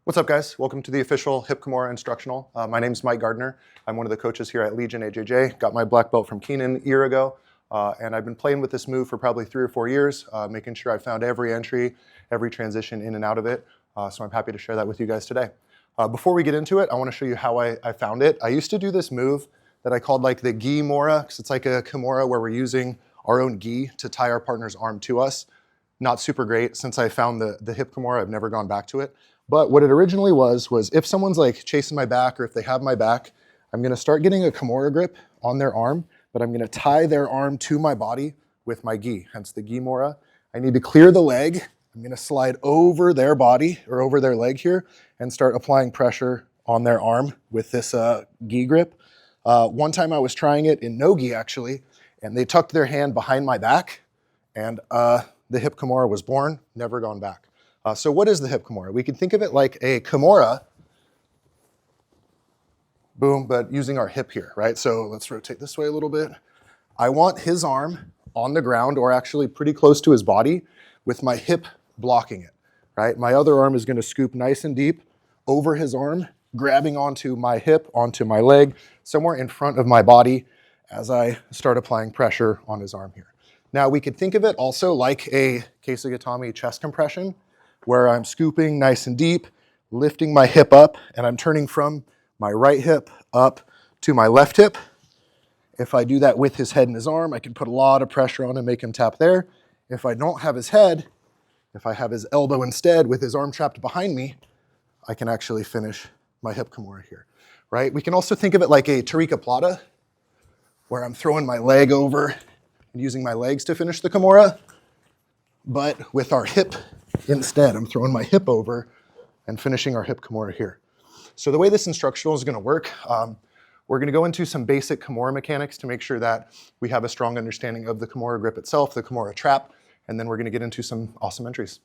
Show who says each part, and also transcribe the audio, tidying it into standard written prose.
Speaker 1: What's up, guys? Welcome to the official Hip Kimura instructional. My name's Mike Gardner. I'm one of the coaches here at Legion AJJ. Got my black belt from Keenan a year ago, and I've been playing with this move for probably 3 or 4 years, making sure I found every entry, every transition in and out of it. So I'm happy to share that with you guys today. Before we get into it, I want to show you how I found it. I used to do this move that I called like the gi mora, because it's like a kimura where we're using our own gi to tie our partner's arm to us. Not super great. Since I found the hip kimura, I've never gone back to it. But what it originally was if someone's like chasing my back or if they have my back, I'm gonna start getting a kimura grip on their arm, but I'm gonna tie their arm to my body with my gi, hence the gi mora. I need to clear the leg. I'm gonna slide over their body or over their leg here and start applying pressure on their arm with this gi grip. One time I was trying it in no gi actually, and they tucked their hand behind my back and the hip kimura was born, never gone back. So what is the hip kimura? We can think of it like a kimura, boom, but using our hip here, right? So let's rotate this way a little bit. I want his arm on the ground or actually pretty close to his body with my hip blocking it, right? My other arm is gonna scoop nice and deep over his arm, grabbing onto my hip, onto my leg, somewhere in front of my body as I start applying pressure on his arm here. Now we could think of it also like a Keisagatami chest compression, where I'm scooping nice and deep, lifting my hip up, and I'm turning from my right hip up to my left hip. If I do that with his head and his arm, I can put a lot of pressure on him, make him tap there. If I don't have his head, if I have his elbow instead with his arm trapped behind me, I can actually finish my hip kimura here, right? We can also think of it like a Tarika Plata, where I'm throwing my leg over and using my legs to finish the kimura, but with our hip instead, I'm throwing my hip over and finishing our hip kimura here. So the way this instructional is gonna work, we're gonna go into some basic kimura mechanics to make sure that we have a strong understanding of the kimura grip itself, the kimura trap, and then we're gonna get into some awesome entries.